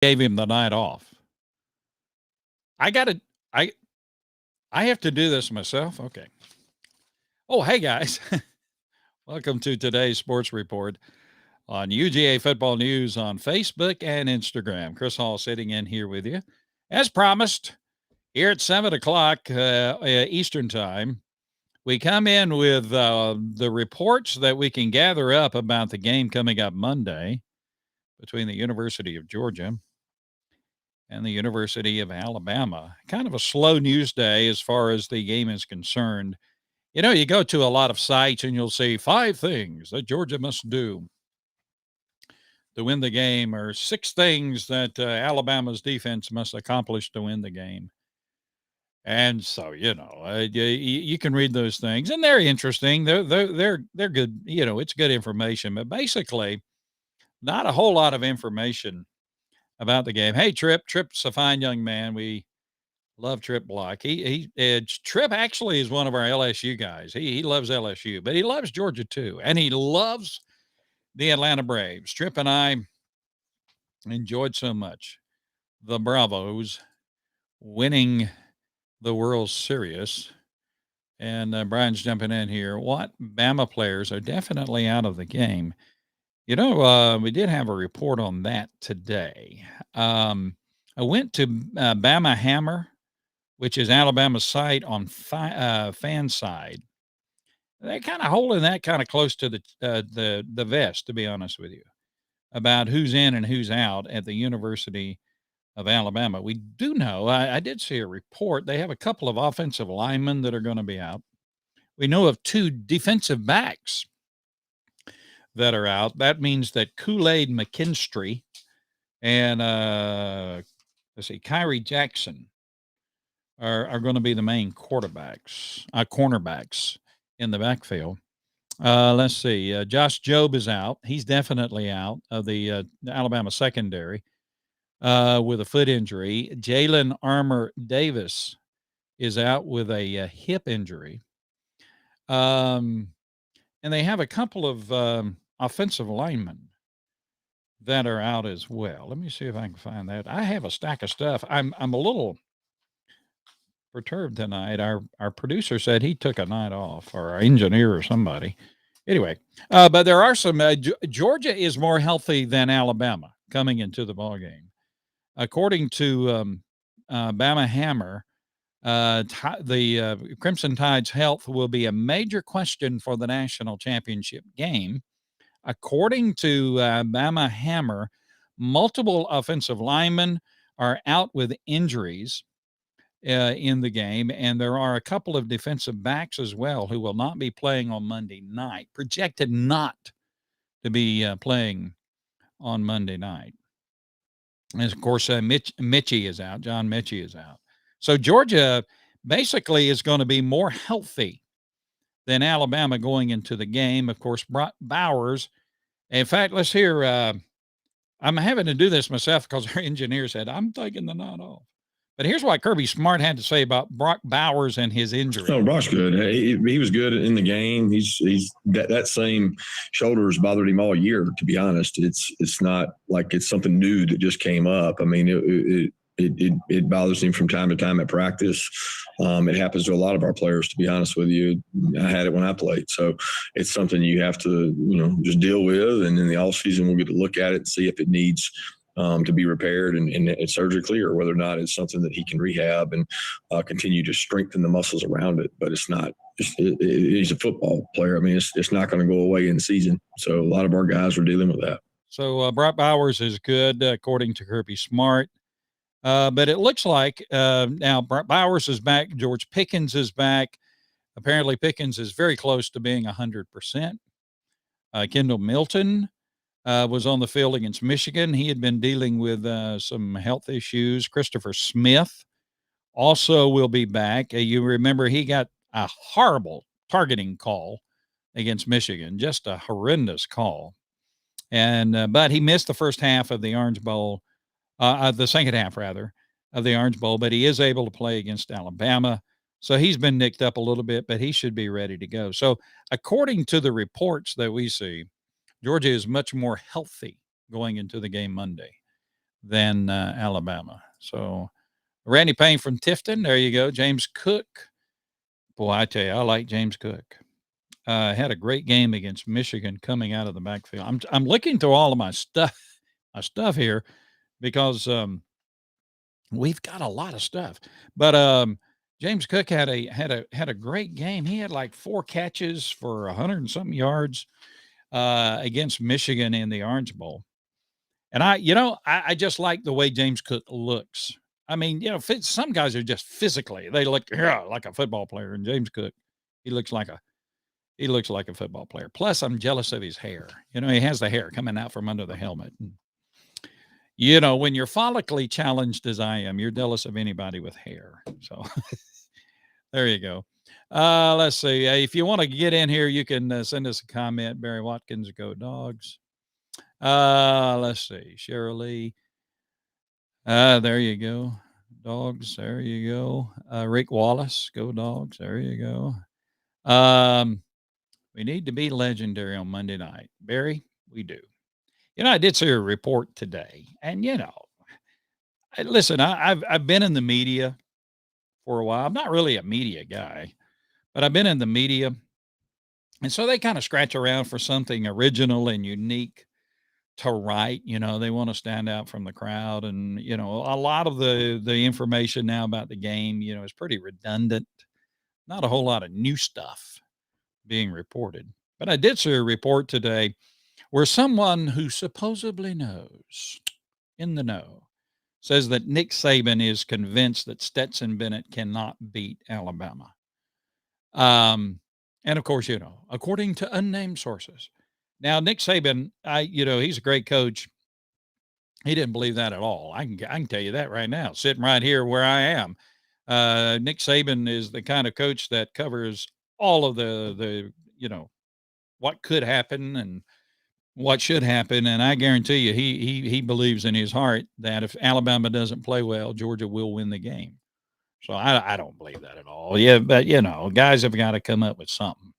gave him the night off. I got to, I, I have to do this myself. Okay. Oh, hey guys. Welcome to today's sports report on UGA Football News on Facebook and Instagram. Chris Hall sitting in here with you. As promised, here at 7 o'clock Eastern Time, we come in with the reports that we can gather up about the game coming up Monday between the University of Georgia and the University of Alabama. Kind of a slow news day as far as the game is concerned. You know, you go to a lot of sites and you'll see 5 things that Georgia must do to win the game, or 6 things that Alabama's defense must accomplish to win the game. And so, you can read those things, and they're interesting. They're good. You know, it's good information, but basically, not a whole lot of information about the game. Hey, Tripp's a fine young man. We love Trip Block. Trip actually is one of our LSU guys. He loves LSU, but he loves Georgia too, and he loves the Atlanta Braves. Trip and I enjoyed so much the Bravos winning the World Series. And Brian's jumping in here. What Bama players are definitely out of the game? You know, we did have a report on that today. I went to Bama Hammer, which is Alabama's site on fan side. They're kind of holding that kind of close to the vest, to be honest with you, about who's in and who's out at the University of Alabama. We do know, I did see a report, they have a couple of offensive linemen that are going to be out. We know of 2 defensive backs that are out. That means that Kool-Aid McKinstry and Kyrie Jackson are going to be the main cornerbacks in the backfield. Let's see. Josh Jobe is out. He's definitely out of the Alabama secondary with a foot injury. Jalen Armour Davis is out with a hip injury. And they have a couple of offensive linemen that are out as well. Let me see if I can find that. I have a stack of stuff. I'm a little perturbed tonight. Our producer said he took a night off, or our engineer or somebody. Anyway, but there are some. Georgia is more healthy than Alabama coming into the ball game, according to Bama Hammer. The Crimson Tide's health will be a major question for the national championship game. According to Bama Hammer, multiple offensive linemen are out with injuries in the game, and there are a couple of defensive backs as well who will not be playing on Monday night, projected not to be playing on Monday night. And of course, Mitchie is out. John Mitchie is out. So Georgia basically is going to be more healthy than Alabama going into the game. Of course, Bowers. In fact, let's hear. I'm having to do this myself because our engineer said I'm taking the night off. But here's what Kirby Smart had to say about Brock Bowers and his injury. No, Brock's good. He was good in the game. He's that same shoulder has bothered him all year. To be honest, it's not like it's something new that just came up. I mean, it bothers him from time to time at practice. It happens to a lot of our players, to be honest with you. I had it when I played. So it's something you have to, just deal with. And in the off season, we'll get to look at it and see if it needs to be repaired and surgically, or whether or not it's something that he can rehab and continue to strengthen the muscles around it. But it's not, he's a football player. I mean, it's not going to go away in the season. So a lot of our guys are dealing with that. So Brock Bowers is good, according to Kirby Smart. But it looks like now Bowers is back. George Pickens is back. Apparently Pickens is very close to being 100%. Kendall Milton was on the field against Michigan. He had been dealing with some health issues. Christopher Smith also will be back. You remember he got a horrible targeting call against Michigan, just a horrendous call. And but he missed the first half of the Orange Bowl, the second half rather of the Orange Bowl, but he is able to play against Alabama. So he's been nicked up a little bit, but he should be ready to go. So according to the reports that we see, Georgia is much more healthy going into the game Monday than Alabama. So Randy Payne from Tifton, there you go. James Cook. Boy, I tell you, I like James Cook. Had a great game against Michigan coming out of the backfield. I'm looking through all of my stuff here because we've got a lot of stuff. But James Cook had a great game. He had like 4 catches for 100 and something yards against Michigan in the Orange Bowl. And I just like the way James Cook looks. I mean, some guys are just physically, they look like a football player, and James Cook, he looks like a football player. Plus, I'm jealous of his hair. He has the hair coming out from under the helmet. When you're follically challenged as I am, you're jealous of anybody with hair. So there you go. Let's see. If you want to get in here, you can send us a comment. Barry Watkins, go Dogs. Let's see. Cheryl Lee. There you go. Dogs. There you go. Rick Wallace, go Dogs. There you go. We need to be legendary on Monday night. Barry, we do. I did see a report today, and listen, I've been in the media for a while. I'm not really a media guy, but I've been in the media, and so they kind of scratch around for something original and unique to write. They want to stand out from the crowd, and a lot of the information now about the game, is pretty redundant. Not a whole lot of new stuff being reported. But I did see a report today where someone who supposedly knows, in the know, says that Nick Saban is convinced that Stetson Bennett cannot beat Alabama. And of course, according to unnamed sources. Now, Nick Saban, he's a great coach. He didn't believe that at all. I can tell you that right now, sitting right here where I am. Nick Saban is the kind of coach that covers all of the what could happen and what should happen. And I guarantee you, he believes in his heart that if Alabama doesn't play well, Georgia will win the game. So I don't believe that at all. Yeah, but guys have got to come up with something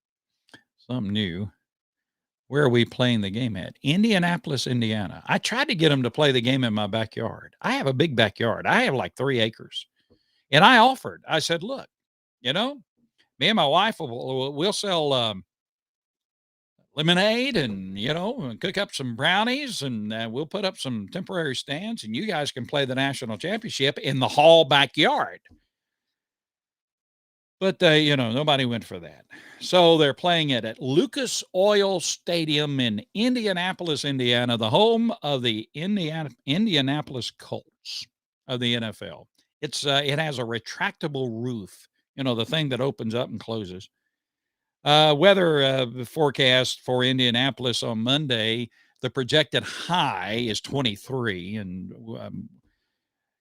new. Where are we playing the game at? Indianapolis, Indiana. I tried to get them to play the game in my backyard. I have a big backyard. I have like 3 acres. And I offered. I said, look, me and my wife we'll sell lemonade and cook up some brownies, and we'll put up some temporary stands, and you guys can play the national championship in the Hall backyard. But nobody went for that. So they're playing it at Lucas Oil Stadium in Indianapolis, Indiana, the home of the Indianapolis Colts of the NFL. It has a retractable roof, the thing that opens up and closes. Weather forecast for Indianapolis on Monday, the projected high is 23, and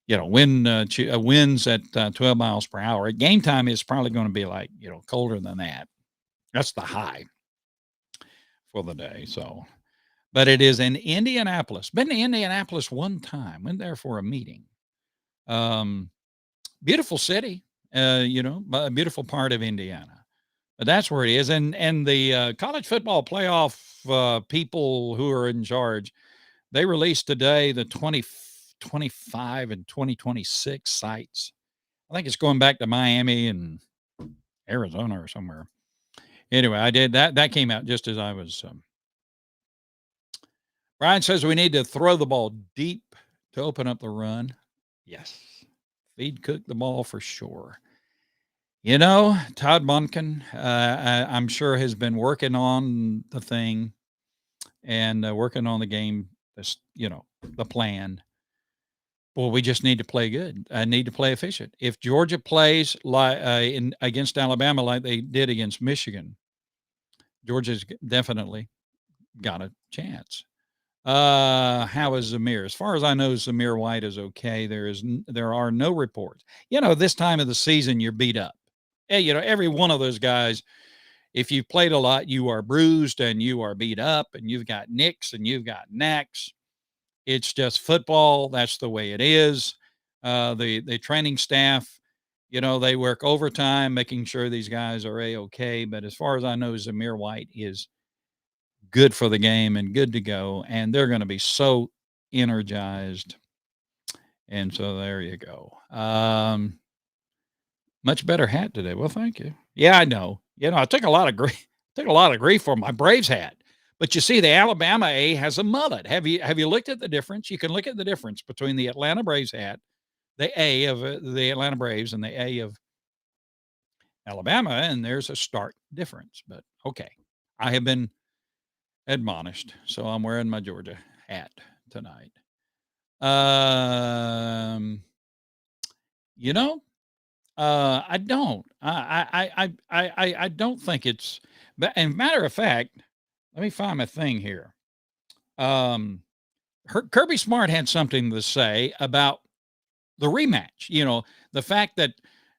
winds at 12 miles per hour. At game time, it's probably going to be like colder than that. That's the high for the day. So, but it is in Indianapolis. Been to Indianapolis one time. Went there for a meeting. Beautiful city. A beautiful part of Indiana. But that's where it is. And the college football playoff people who are in charge, they released today the 2025 and 2026 sites. I think it's going back to Miami and Arizona or somewhere. Anyway, I did that. That came out just as I was. Brian says we need to throw the ball deep to open up the run. Yes. Feed Cook the ball for sure. Todd Monken, I'm sure has been working on the thing and working on the game, the plan. Well, we just need to play good. I need to play efficient. If Georgia plays like against Alabama like they did against Michigan, Georgia's definitely got a chance. How is Zamir? As far as I know, Zamir White is okay. There are no reports. This time of the season, you're beat up. Every one of those guys, if you've played a lot, you are bruised and you are beat up, and you've got nicks and you've got knacks. It's just football. That's the way it is. The training staff, they work overtime, making sure these guys are A-okay. But as far as I know, Zamir White is good for the game and good to go. And they're going to be so energized And so there you go. Much better hat today. Well, thank you. Yeah, I know. I took a lot of grief. Took a lot of grief for my Braves hat. But you see, the Alabama A has a mullet. Have you looked at the difference? You can look at the difference between the Atlanta Braves hat, the A of the Atlanta Braves, and the A of Alabama, and there's a stark difference. But okay, I have been admonished, so I'm wearing my Georgia hat tonight. You know, I don't. I don't think it's. But and matter of fact, let me find my thing here. Kirby Smart had something to say about the rematch. The fact that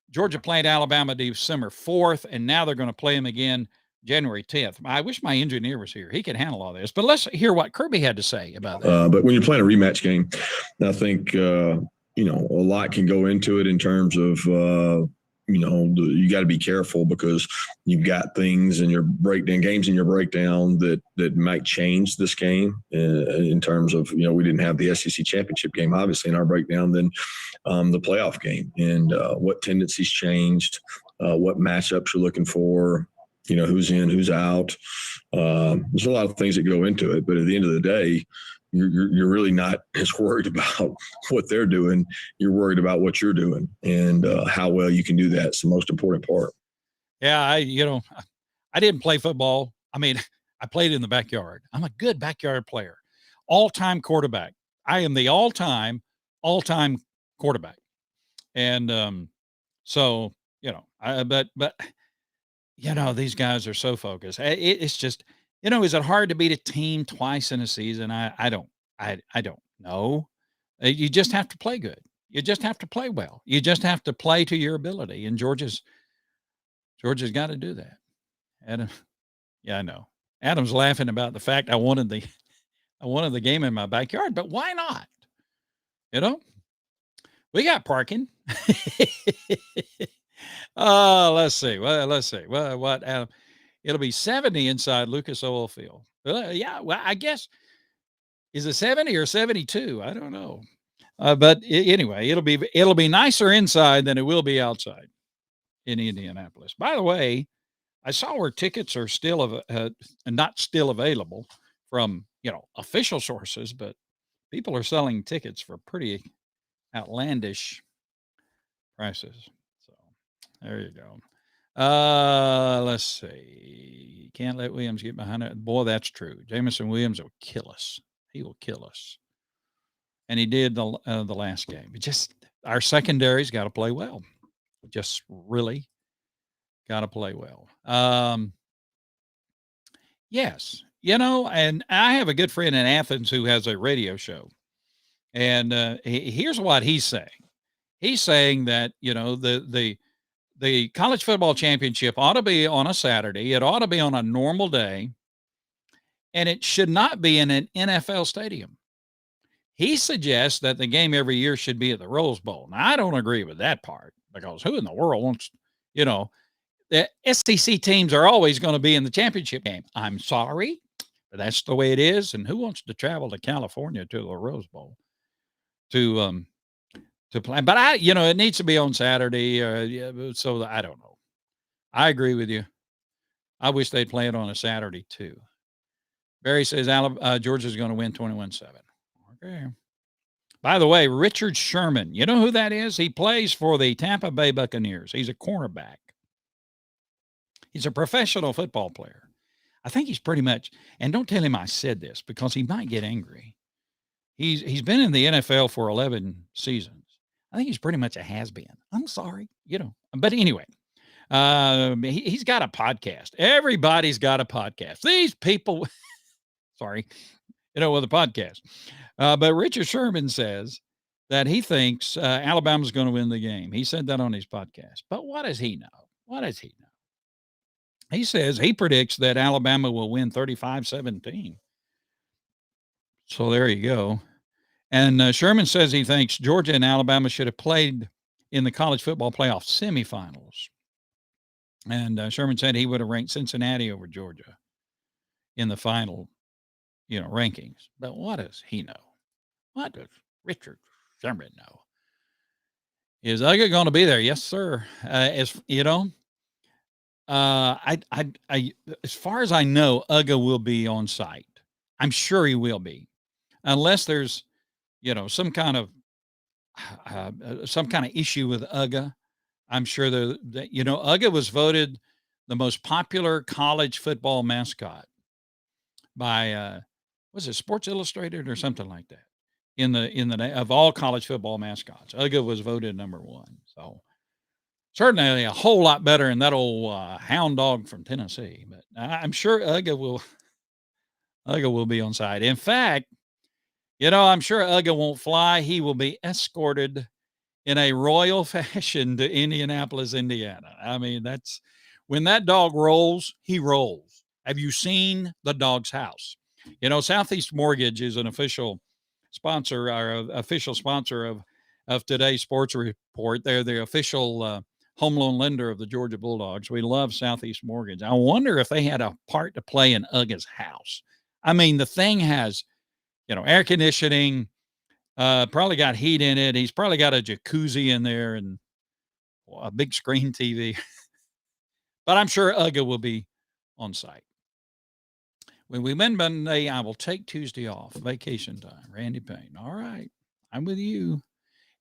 Georgia played Alabama December 4th, and now they're going to play them again January 10th. I wish my engineer was here. He could handle all this. But let's hear what Kirby had to say about that. But when you're playing a rematch game, I think a lot can go into it in terms of you got to be careful because you've got things in your games in your breakdown that might change this game in terms of we didn't have the SEC championship game obviously in our breakdown, then the playoff game and what tendencies changed, what matchups you're looking for, who's in, who's out. There's a lot of things that go into it, but at the end of the day, you're really not as worried about what they're doing. You're worried about what you're doing and how well you can do that. It's the most important part. Yeah, I didn't play football. I mean, I played in the backyard. I'm a good backyard player. All-time quarterback. I am the all-time quarterback. And so, but these guys are so focused. It's just, is it hard to beat a team twice in a season? I don't know. You just have to play good. You just have to play well. You just have to play to your ability. And Georgia's got to do that. Adam, yeah, I know. Adam's laughing about the fact I wanted the game in my backyard, but why not? We got parking. Let's see. Well, what? It'll be 70 inside Lucas Oil Field. Yeah. Well, I guess is it 70 or 72? I don't know. But anyway, it'll be nicer inside than it will be outside in Indianapolis. By the way, I saw where tickets are still not still available from official sources, but people are selling tickets for pretty outlandish prices. So there you go. Let's see. Can't let Williams get behind it. Boy, that's true. Jameson Williams will kill us. He will kill us. And he did the last game. Just our secondary's got to play well. Just really got to play well. Yes. And I have a good friend in Athens who has a radio show. And here's what he's saying. He's saying that, the college football championship ought to be on a Saturday. It ought to be on a normal day. And it should not be in an NFL stadium. He suggests that the game every year should be at the Rose Bowl. Now, I don't agree with that part because who in the world wants, the SEC teams are always going to be in the championship game. I'm sorry, but that's the way it is. And who wants to travel to California to the Rose Bowl to play? But it needs to be on Saturday. So I don't know. I agree with you. I wish they'd play it on a Saturday too. Barry says Georgia's going to win 21-7. Okay. By the way, Richard Sherman, you know who that is? He plays for the Tampa Bay Buccaneers. He's a cornerback. He's a professional football player. I think he's pretty much, and don't tell him I said this because he might get angry. He's been in the NFL for 11 seasons. I think he's pretty much a has-been. I'm sorry, But anyway, he's got a podcast. Everybody's got a podcast. These people, sorry, with a podcast. But Richard Sherman says that he thinks Alabama's going to win the game. He said that on his podcast. But what does he know? He says he predicts that Alabama will win 35-17. So there you go. And Sherman says he thinks Georgia and Alabama should have played in the college football playoff semifinals. And Sherman said he would have ranked Cincinnati over Georgia in the final, rankings. But what does he know? What does Richard Sherman know? Is Uga going to be there? Yes, sir. As you know, as far as I know, Uga will be on site. I'm sure he will be, unless there's, some kind of issue with Uga. I'm sure that Uga was voted the most popular college football mascot by was it Sports Illustrated or something like that, of all college football mascots. Uga was voted number one. So certainly a whole lot better than that old hound dog from Tennessee. But I'm sure Uga will be on site. In fact, I'm sure Uga won't fly. He will be escorted in a royal fashion to Indianapolis, Indiana. I mean, that's when that dog rolls, he rolls. Have you seen the dog's house? Southeast Mortgage is an official sponsor of today's sports report. They're the official home loan lender of the Georgia Bulldogs. We love Southeast Mortgage. I wonder if they had a part to play in Uga's house. I mean, the thing has, air conditioning, probably got heat in it. He's probably got a jacuzzi in there and a big screen TV. But I'm sure Uga will be on site. When we win Monday, I will take Tuesday off. Vacation time. Randy Payne. All right. I'm with you.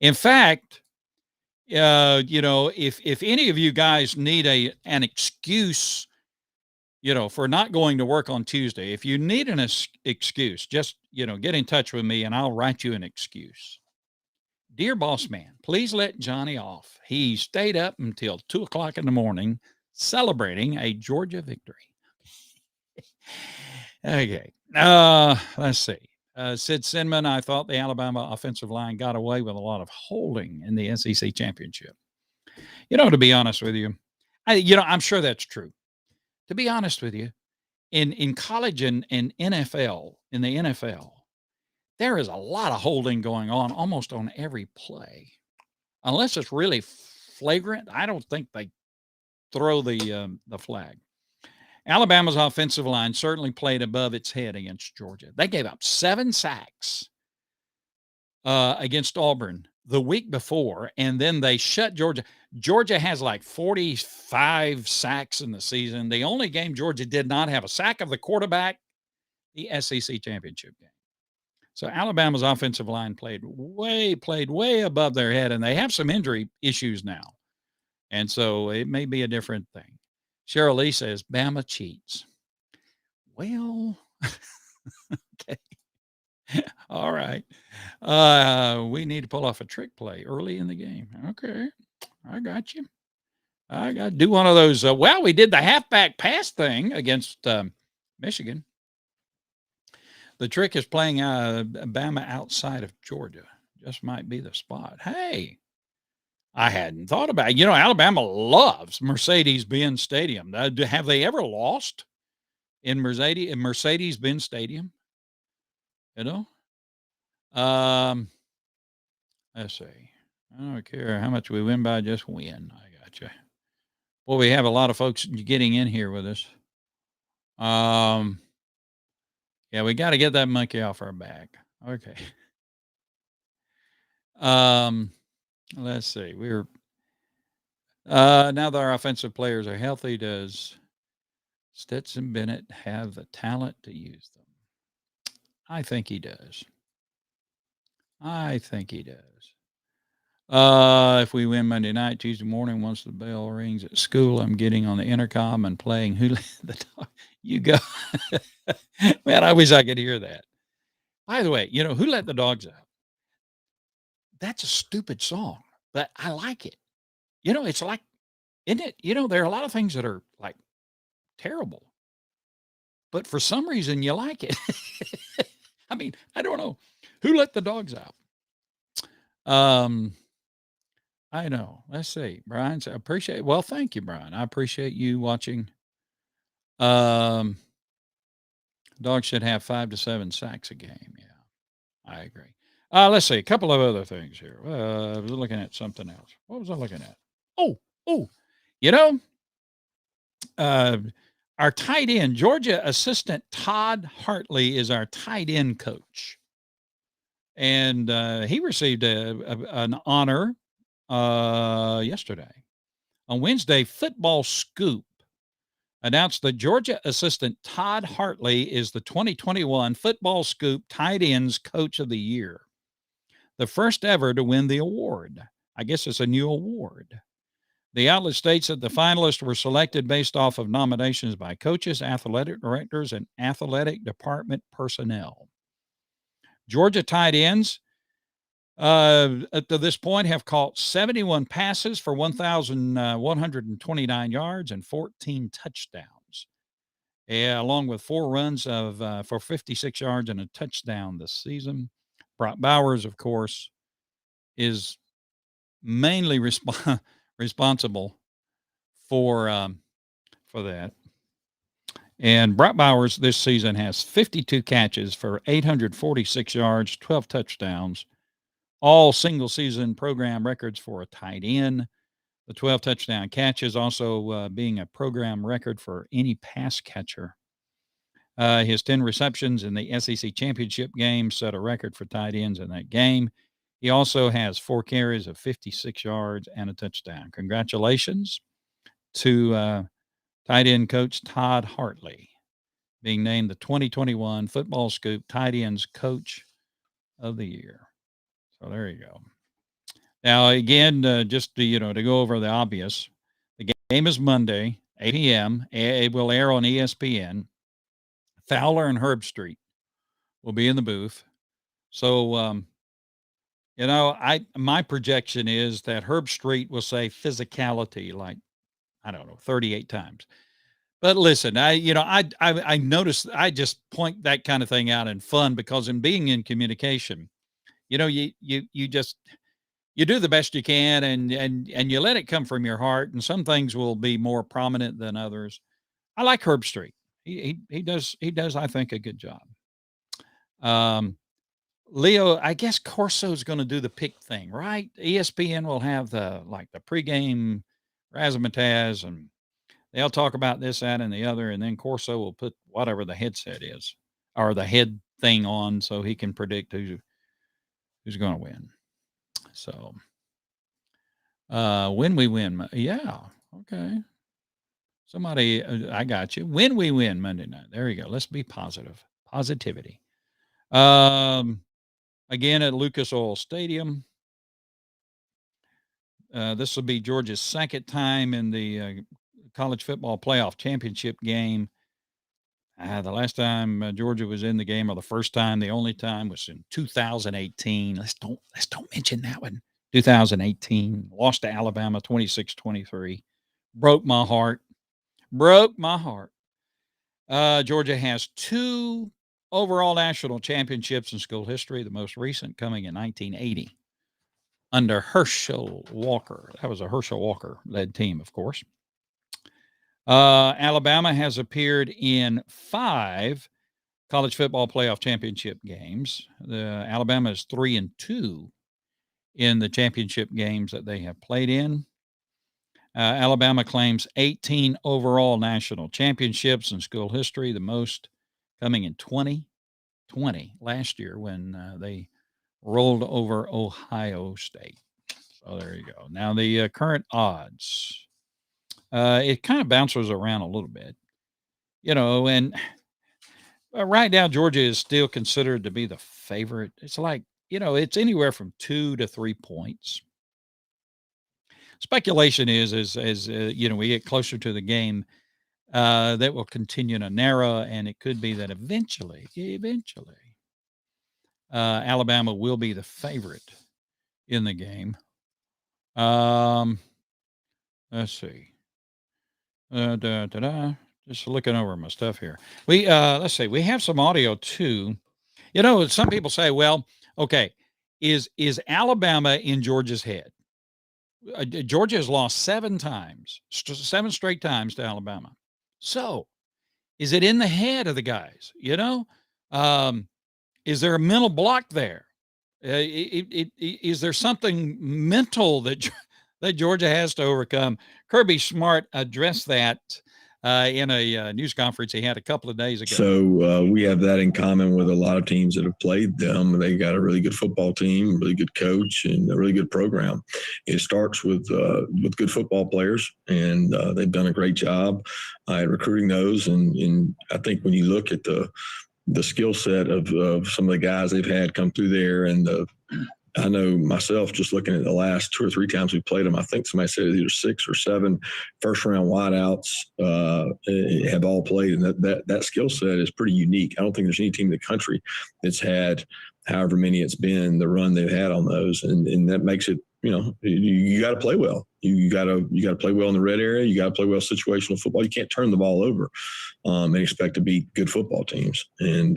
In fact, if any of you guys need an excuse, for not going to work on Tuesday, if you need an excuse, just, get in touch with me and I'll write you an excuse. Dear boss man, please let Johnny off. He stayed up until 2:00 in the morning celebrating a Georgia victory. Okay. Let's see. Sid Sinman, I thought the Alabama offensive line got away with a lot of holding in the SEC championship. To be honest with you, I'm sure that's true. To be honest with you, in college and in the NFL, there is a lot of holding going on almost on every play. Unless it's really flagrant, I don't think they throw the flag. Alabama's offensive line certainly played above its head against Georgia. They gave up 7 sacks against Auburn the week before, and then they shut Georgia. Georgia has like 45 sacks in the season. The only game Georgia did not have a sack of the quarterback, the SEC championship game. So Alabama's offensive line played way above their head, and they have some injury issues now. And so it may be a different thing. Cheryl Lee says, Bama cheats. Well, okay. All right. We need to pull off a trick play early in the game. Okay. I got you. I got to do one of those. We did the halfback pass thing against Michigan. The trick is playing Bama outside of Georgia. Just might be the spot. Hey, I hadn't thought about it. Alabama loves Mercedes-Benz Stadium. Have they ever lost in Mercedes-Benz Stadium? Let's see. I don't care how much we win by, just win. I got you. Well, we have a lot of folks getting in here with us. Yeah, we got to get that monkey off our back. Okay. Let's see. Now that our offensive players are healthy, does Stetson Bennett have the talent to use them? I think he does. If we win Monday night, Tuesday morning, once the bell rings at school, I'm getting on the intercom and playing Who Let the Dog. You go. Man, I wish I could hear that. By the way, Who Let the Dogs Out? That's a stupid song, but I like it. It's like, isn't it? There are a lot of things that are like terrible, but for some reason you like it. I mean, I don't know. Who let the dogs out? I know. Let's see. Brian, I appreciate. Well, thank you, Brian. I appreciate you watching. Dogs should have 5 to 7 sacks a game. Yeah, I agree. Let's see. A couple of other things here. I was looking at something else. What was I looking at? Our tight end, Georgia assistant Todd Hartley is our tight end coach. And he received an honor yesterday. On Wednesday, Football Scoop announced that Georgia assistant Todd Hartley is the 2021 Football Scoop Tight Ends Coach of the Year, the first ever to win the award. I guess it's a new award. The outlet states that the finalists were selected based off of nominations by coaches, athletic directors, and athletic department personnel. Georgia tight ends up to this point have caught 71 passes for 1,129 yards and 14 touchdowns, along with 4 runs for 56 yards and a touchdown this season. Brock Bowers, of course, is mainly responsible for that. And Brock Bowers this season has 52 catches for 846 yards, 12 touchdowns, all single season program records for a tight end. The 12 touchdown catches also being a program record for any pass catcher. His 10 receptions in the SEC championship game set a record for tight ends in that game. He also has 4 carries of 56 yards and a touchdown. Congratulations to tight end coach Todd Hartley, being named the 2021 Football Scoop Tight Ends Coach of the Year. So there you go. Now, again, just to go over the obvious, the game is Monday, 8 p.m. It will air on ESPN. Fowler and Herbstreit will be in the booth. So, my projection is that Herbstreit will say physicality like, I don't know, 38 times. But listen, I noticed, I just point that kind of thing out in fun because in being in communication, you do the best you can and you let it come from your heart. And some things will be more prominent than others. I like Herbstreit. He does, I think, a good job. Leo, I guess Corso's going to do the pick thing, right? ESPN will have the pregame razzmatazz and they'll talk about this, that, and the other. And then Corso will put whatever the headset is or the head thing on so he can predict who's going to win. So, when we win. Yeah. Okay. Somebody, I got you. When we win Monday night. There you go. Let's be positive. Positivity. Again at Lucas Oil Stadium. This will be Georgia's second time in the college football playoff championship game. The last time Georgia was in the game, or the first time, the only time, was in 2018. Let's don't mention that one. 2018, lost to Alabama 26-23. Broke my heart. Georgia has 2 overall national championships in school history, the most recent coming in 1980 under Herschel Walker. That was a Herschel Walker-led team, of course. Alabama has appeared in 5 college football playoff championship games. Alabama is 3-2 in the championship games that they have played in. Alabama claims 18 overall national championships in school history, the most coming in 2020 last year when they rolled over Ohio State. So there you go. Now the current odds. It kind of bounces around a little bit, and right now Georgia is still considered to be the favorite. It's like, it's anywhere from 2 to 3 points. Speculation is we get closer to the game, that will continue to narrow, and it could be that eventually, Alabama will be the favorite in the game. Let's see. Just looking over my stuff here. Let's see. We have some audio too. Some people say, well, okay, is Alabama in Georgia's head? Georgia has lost 7 straight times to Alabama. So is it in the head of the guys? Is there a mental block there? Is there something mental that Georgia has to overcome? Kirby Smart addressed that in a news conference he had a couple of days ago. So we have that in common with a lot of teams that have played them. They got a really good football team, really good coach, and a really good program. It starts with good football players, and they've done a great job at recruiting those. And I think when you look at the skill set of some of the guys they've had come through there, and I know myself, just looking at the last 2 or 3 times we played them, I think somebody said either 6 or 7 first-round wideouts have all played, and that skill set is pretty unique. I don't think there's any team in the country that's had, however many it's been, the run they've had on those, and that makes it, you got to play well. You got to play well in the red area. You got to play well situational football. You can't turn the ball over and expect to beat good football teams. And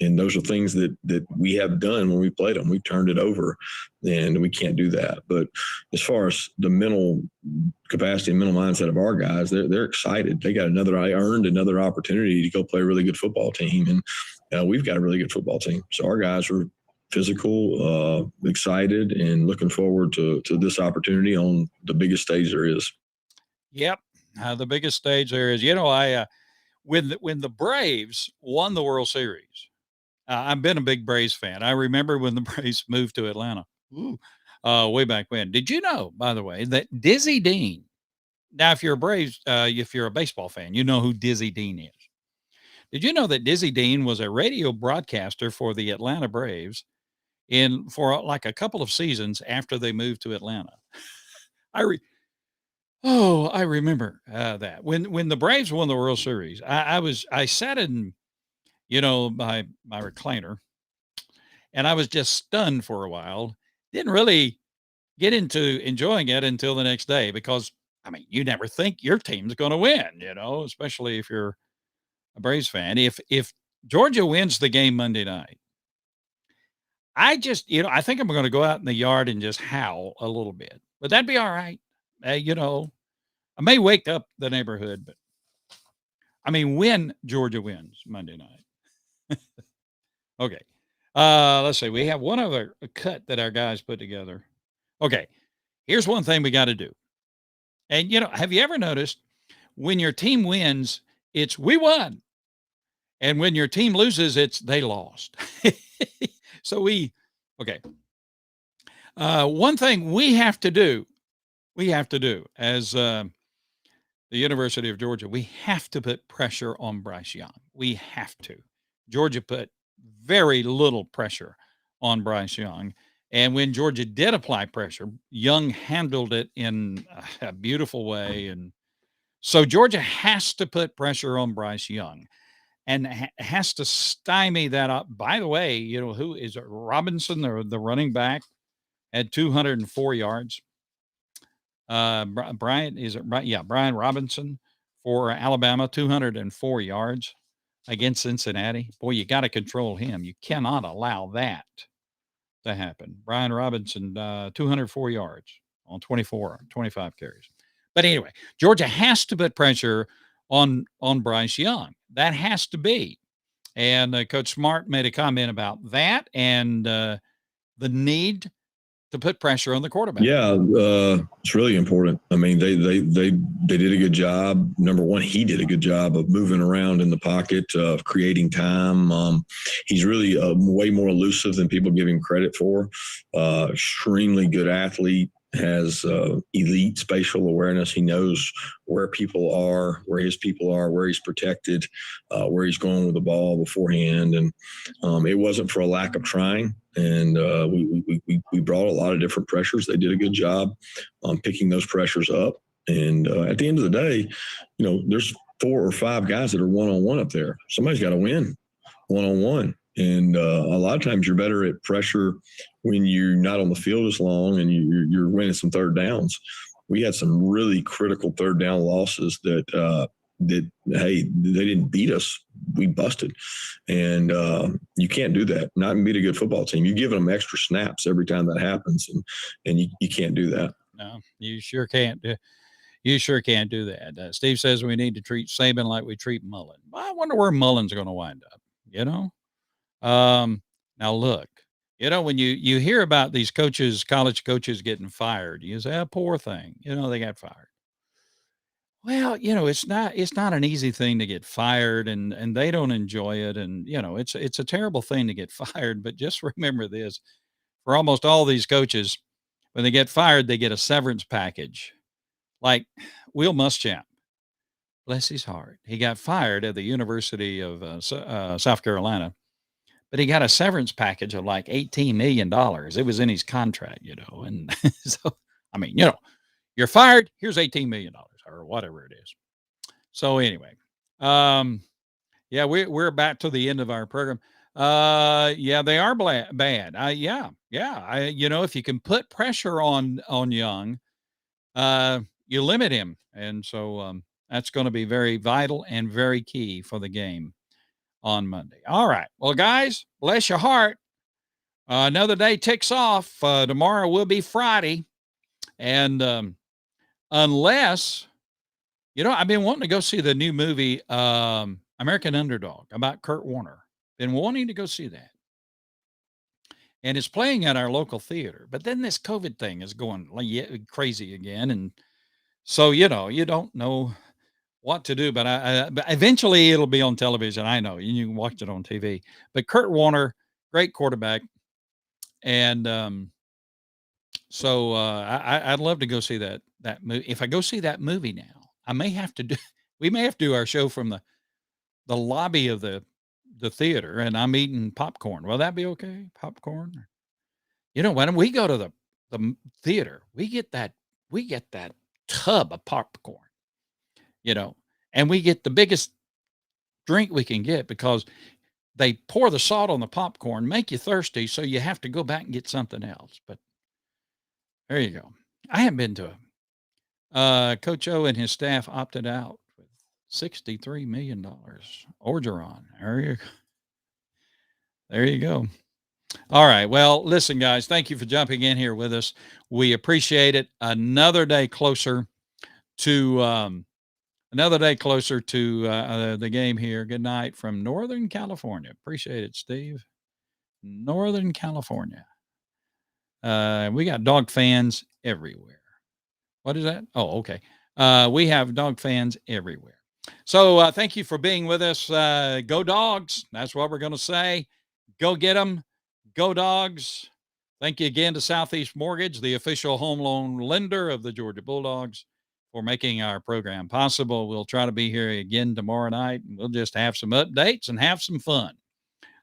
those are things that we have done when we played them. We turned it over, and we can't do that. But as far as the mental capacity and mental mindset of our guys, they're excited. They got earned another opportunity to go play a really good football team, and we've got a really good football team. So our guys are physical, excited, and looking forward to this opportunity on the biggest stage there is. Yep, the biggest stage there is. When the Braves won the World Series, I've been a big Braves fan. I remember when the Braves moved to Atlanta, way back when. Did you know, by the way, that Dizzy Dean? Now, if you're a Braves, if you're a baseball fan, you know who Dizzy Dean is. Did you know that Dizzy Dean was a radio broadcaster for the Atlanta Braves for like a couple of seasons after they moved to Atlanta? I remember that when the Braves won the World Series, I sat in, my recliner, and I was just stunned for a while. Didn't really get into enjoying it until the next day, because you never think your team's going to win, especially if you're a Braves fan. If Georgia wins the game Monday night, I I think I'm going to go out in the yard and just howl a little bit. Would that be all right? I may wake up the neighborhood, but when Georgia wins Monday night. Okay. Let's see. We have one other cut that our guys put together. Okay. Here's one thing we got to do. And, have you ever noticed when your team wins, it's we won. And when your team loses, it's they lost. Okay. One thing we have to do as the University of Georgia, we have to put pressure on Bryce Young. We have to. Georgia put very little pressure on Bryce Young. And when Georgia did apply pressure, Young handled it in a beautiful way. And so Georgia has to put pressure on Bryce Young and has to stymie that up. By the way, who is it? Robinson, the running back, had 204 yards. Brian Robinson for Alabama, 204 yards against Cincinnati. Boy, you got to control him. You cannot allow that to happen. Brian Robinson, 204 yards on 25 carries. But anyway, Georgia has to put pressure on Bryce Young. That has to be. And Coach Smart made a comment about that and the need to put pressure on the quarterback. Yeah, it's really important. They did a good job. Number one, he did a good job of moving around in the pocket, of creating time. He's really way more elusive than people give him credit for. Extremely good athlete. Has elite spatial awareness. He knows where people are, where his people are, where he's protected, where he's going with the ball beforehand. And it wasn't for a lack of trying. And we brought a lot of different pressures. They did a good job on picking those pressures up. And at the end of the day, there's 4 or 5 guys that are one-on-one up there. Somebody's got to win one-on-one. And a lot of times you're better at pressure when you're not on the field as long and you're winning some third downs. We had some really critical third down losses that they didn't beat us. We busted. And you can't do that. Not beat a good football team. You're giving them extra snaps every time that happens. And you can't do that. No, you sure can't. You sure can't do that. Steve says we need to treat Saban like we treat Mullen. I wonder where Mullen's going to wind up, Now look, when you hear about these coaches, college coaches getting fired, you say, poor thing, they got fired. Well, it's not an easy thing to get fired, and they don't enjoy it, and it's a terrible thing to get fired. But just remember this: for almost all these coaches, when they get fired, they get a severance package. Like Will Muschamp, bless his heart, he got fired at the University of South Carolina, but he got a severance package of like $18 million. It was in his contract, and so I mean, you're fired. Here's $18 million or whatever it is. So anyway, um, yeah, we're back to the end of our program. Yeah, they are bad. Yeah. If you can put pressure on Young, you limit him, and so that's going to be very vital and very key for the game on Monday. All right, well, guys, bless your heart. Another day ticks off. Tomorrow will be Friday, and unless I've been wanting to go see the new movie, American Underdog, about Kurt Warner. Been wanting to go see that. And it's playing at our local theater. But then this COVID thing is going crazy again. And so, you don't know what to do. But eventually it'll be on television. I know you can watch it on TV. But Kurt Warner, great quarterback. And so I'd love to go see that movie. If I go see that movie now, we may have to do our show from the lobby of the theater, and I'm eating popcorn. Will that be okay? Popcorn? When we go to the theater, we get that tub of popcorn, and we get the biggest drink we can get because they pour the salt on the popcorn, make you thirsty, so you have to go back and get something else. But there you go. I haven't been to Coach O and his staff opted out with $63 million. Orgeron. There you go. All right. Well, listen, guys, thank you for jumping in here with us. We appreciate it. Another day closer to the game here. Good night from Northern California. Appreciate it, Steve. Northern California. We got dog fans everywhere. What is that? Oh, okay. We have dog fans everywhere. So thank you for being with us. Go Dogs. That's what we're going to say. Go get them. Go Dogs. Thank you again to Southeast Mortgage, the official home loan lender of the Georgia Bulldogs, for making our program possible. We'll try to be here again tomorrow night. We'll just have some updates and have some fun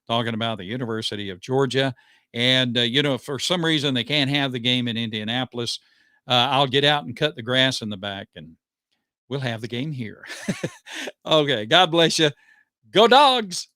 talking about the University of Georgia. And, if for some reason they can't have the game in Indianapolis, I'll get out and cut the grass in the back, and we'll have the game here. Okay. God bless you. Go Dogs.